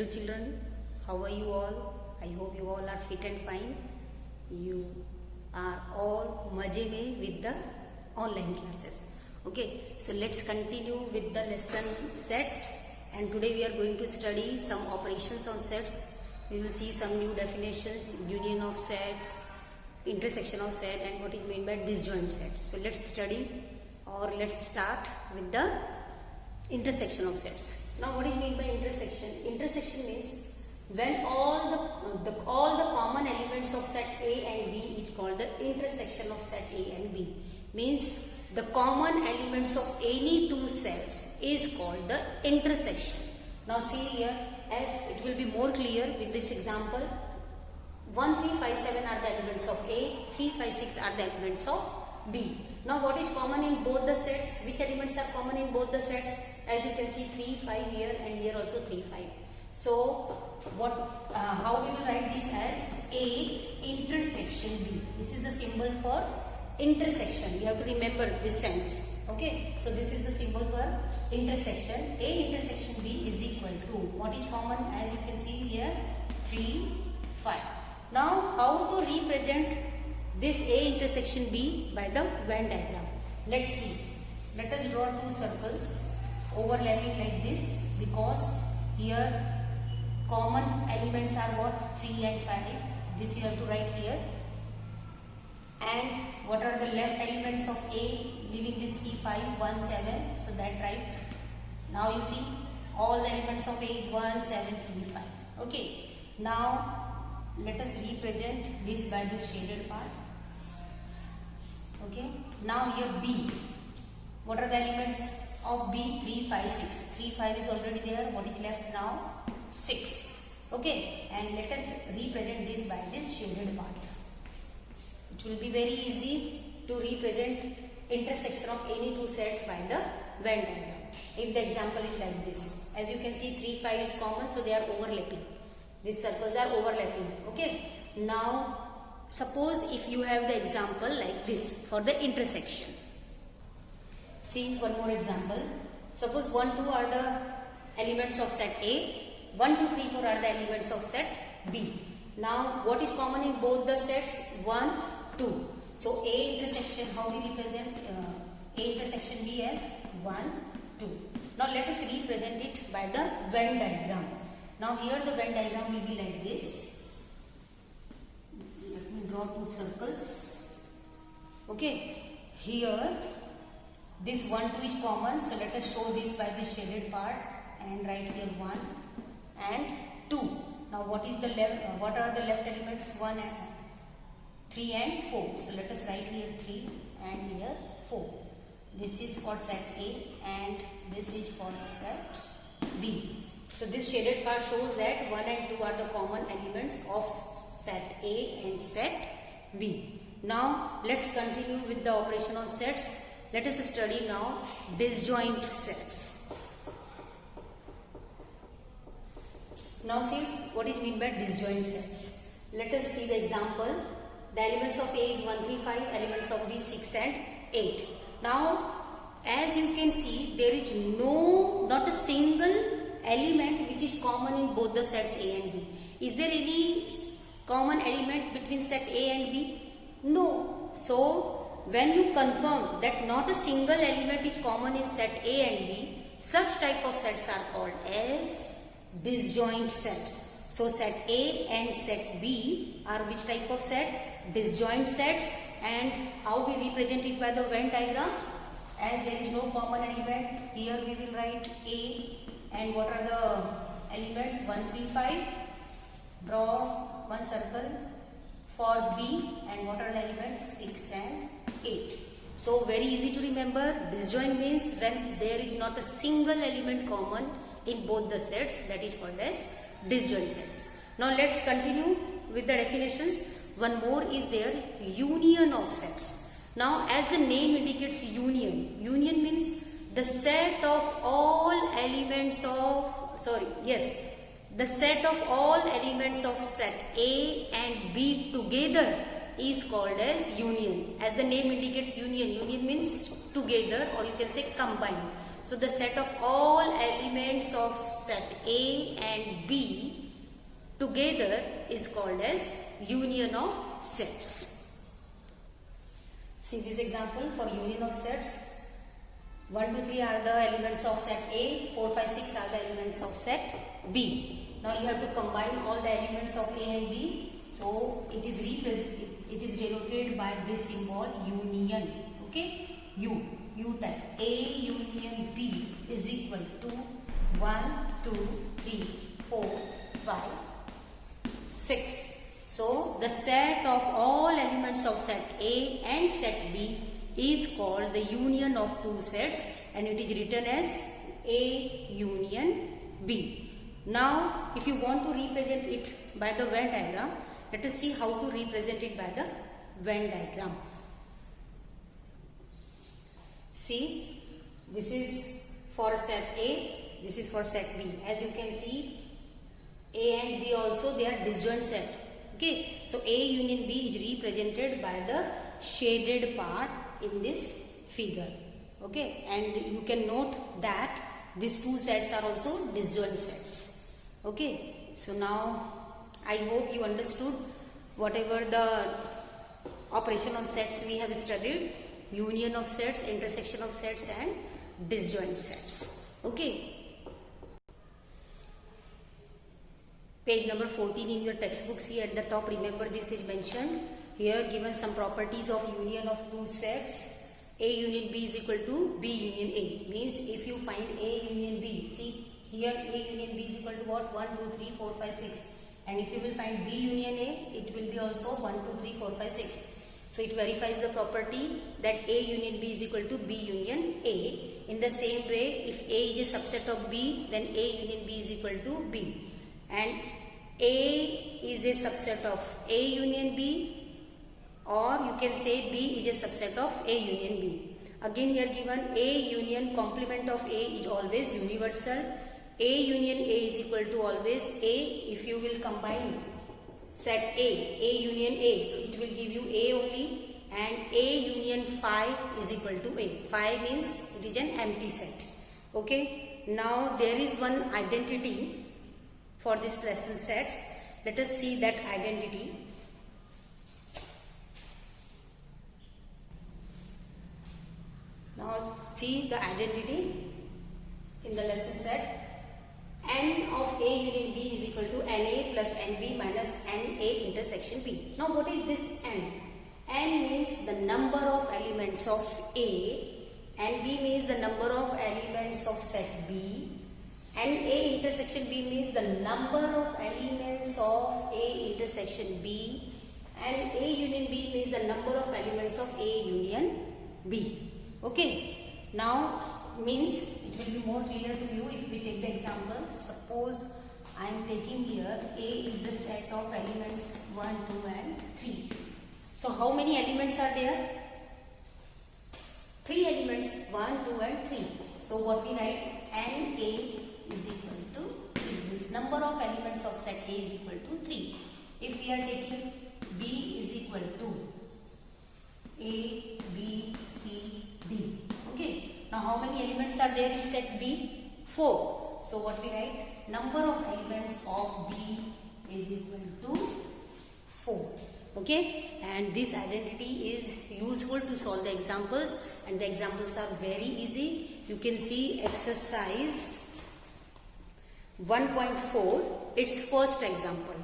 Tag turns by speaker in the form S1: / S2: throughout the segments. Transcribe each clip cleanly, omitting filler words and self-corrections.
S1: children, how are you all? I hope you all are fit and fine. You are all maje mein with the online classes. Okay, so let's continue with the lesson sets, and today we are going to study some operations on sets. We will see some new definitions, union of sets, intersection of set, and what is meant by disjoint set. So let's study, or let's start with the intersection of sets. Now what is meant by intersection? Intersection means when all the common elements of set A and B is called the intersection of set A and B. Means the common elements of any two sets is called the intersection. Now see here, as it will be more clear with this example. 1, 3, 5, 7 are the elements of A, 3, 5, 6 are the elements of B. Now what is common in both the sets? Which elements are common in both the sets? As you can see, 3, 5 here, and here also 3, 5. So how we will write this as A intersection B. This is the symbol for intersection. You have to remember this sense. Okay, so this is the symbol for intersection. A intersection B is equal to, what is common? As you can see here, 3, 5. Now how to represent this A intersection B by the Venn diagram? Let's see. Let us draw two circles overlapping like this, because here common elements are what? 3 and 5. This you have to write here. And what are the left elements of A? Leaving this 3, 5, 1, 7. So that right. Now you see all the elements of A is 1, 7, 3, 5. Okay. Now let us represent this by this shaded part. Okay. Now here B. What are the elements of B? 3, 5, 6. 3, 5 is already there. What is left now? 6. Okay. And let us represent this by this shaded part. It will be very easy to represent intersection of any two sets by the Venn diagram. If the example is like this. As you can see, 3, 5 is common, so they are overlapping. These circles are overlapping. Okay. Now suppose if you have the example like this for the intersection. See one more example. Suppose 1, 2 are the elements of set A. 1, 2, 3, 4 are the elements of set B. Now what is common in both the sets? 1, 2. So A intersection, how we represent A intersection B as 1, 2. Now let us represent it by the Venn diagram. Now here the Venn diagram will be like this. Let me draw two circles. Okay. Here this 1, 2 is common. So let us show this by this shaded part and write here 1 and 2. Now what is the left? What are the left elements? 1 and 3 and 4. So let us write here 3 and here 4. This is for set A and this is for set B. So this shaded part shows that 1 and 2 are the common elements of set A and set B. Now let's continue with the operation on sets. Let us study now disjoint sets. Now see what is meant by disjoint sets. Let us see the example. The elements of A is 1, 3, 5, elements of B 6 and 8. Now as you can see, there is not a single element which is common in both the sets A and B. Is there any common element between set A and B? No. So when you confirm that not a single element is common in set A and B, such type of sets are called as disjoint sets. So set A and set B are which type of set? Disjoint sets. And how we represent it by the Venn diagram? As there is no common element, here we will write A. And what are the elements? 1, 3, 5. Draw one circle for B. And what are the elements? 6 and 8. So very easy to remember. Disjoint means when there is not a single element common in both the sets, that is called as disjoint sets. Now let's continue with the definitions. One more is there, union of sets. Now as the name indicates, union means the set of all elements of, the set of all elements of set A and B together is called as union. As the name indicates, union means together, or you can say combine. So the set of all elements of set A and B together is called as union of sets. See this example for union of sets. 1, 2, 3 are the elements of set A, 4, 5, 6 are the elements of set B. Now you have to combine all the elements of A and B. So it is denoted by this symbol union. Okay, U type. A union B is equal to 1, 2, 3, 4, 5, 6. So the set of all elements of set A and set B is called the union of two sets, and it is written as A union B. Now if you want to represent it by the Venn diagram, let us see how to represent it by the Venn diagram. See, this is for set A, this is for set B. As you can see, A and B also, they are disjoint set. Okay, so A union B is represented by the shaded part in this figure. Okay, and you can note that these two sets are also disjoint sets. Okay, so now I hope you understood whatever the operation on sets we have studied: union of sets, intersection of sets, and disjoint sets. Okay. Page number 14 in your textbooks, here at the top, remember this is mentioned. Here given some properties of union of two sets. A union B is equal to B union A. Means if you find A union B, see here A union B is equal to what? 1, 2, 3, 4, 5, 6. And if you will find B union A, it will be also 1, 2, 3, 4, 5, 6. So it verifies the property that A union B is equal to B union A. In the same way, if A is a subset of B, then A union B is equal to B. And A is a subset of A union B, or you can say B is a subset of A union B. Again here given A union complement of A is always universal. A union A is equal to always A. If you will combine set A union A, so it will give you A only, and A union phi is equal to A. Phi means it is an empty set. Okay, now there is one identity for this lesson sets. Let us see that identity. Now see the identity in the lesson set. N of A union B is equal to NA plus NB minus NA intersection B. Now what is this N? N means the number of elements of A, and B means the number of elements of set B, and A intersection B means the number of elements of A intersection B, and A union B means the number of elements of A union B. Okay, now means it will be more clear to you if we take the example. Suppose I am taking here A is the set of elements 1, 2 and 3. So how many elements are there? 3 elements, 1, 2 and 3. So what we write? NA is equal to 3. Means number of elements of set A is equal to 3. If we are taking B is equal to A, B, C, D. Okay. Now how many elements are there in set B? 4. So what we write? Number of elements of B is equal to 4. Okay, and this identity is useful to solve the examples, and the examples are very easy. You can see exercise 1.4, its first example.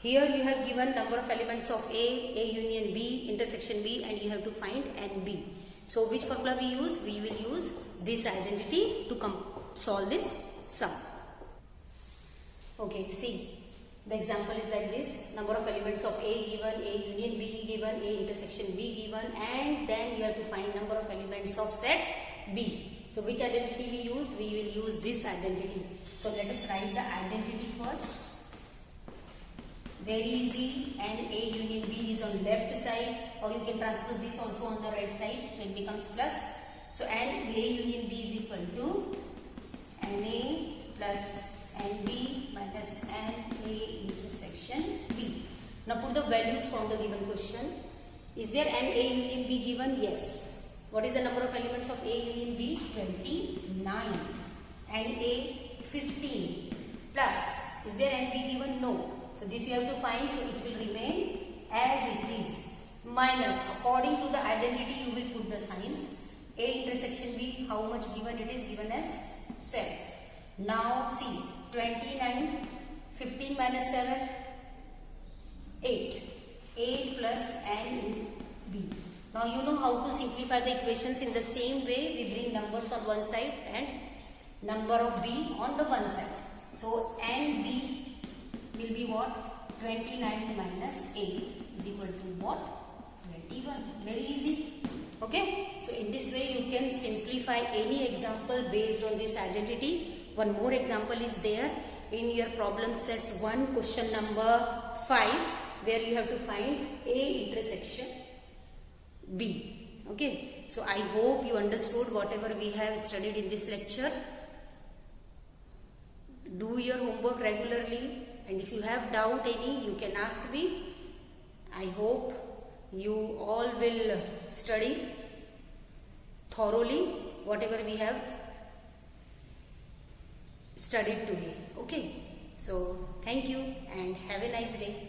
S1: Here you have given number of elements of A union B, intersection B, and you have to find NB. So which formula we use? We will use this identity to solve this sum. Okay, see. The example is like this. Number of elements of A given, A union B given, A intersection B given, and then you have to find number of elements of set B. So which identity we use? We will use this identity. So let us write the identity first. Very easy. And A union B is on left side, or you can transpose this also on the right side, so it becomes plus. So and A union B is equal to NA plus NB minus NA intersection B. Now put the values from the given question. Is there an A union B given? Yes. What is the number of elements of A union B? 20. 9 and A 15 plus, is there NB given? No. So this you have to find, so it will remain as it is, minus, according to the identity you will put the signs. A intersection B, how much given? It is given as 7. Now see, 29, 15 minus 7, 8. 8 plus N in B. Now you know how to simplify the equations. In the same way we bring numbers on one side and number of B on the one side. So NB will be what? 29 minus 8 is equal to what? 21. Very easy. Okay. So in this way you can simplify any example based on this identity. One more example is there in your problem set 1, question number 5, where you have to find A intersection B. Okay. So I hope you understood whatever we have studied in this lecture. Do your homework regularly, and if you have doubt any, you can ask me. I hope you all will study thoroughly whatever we have studied today. Okay. So thank you and have a nice day.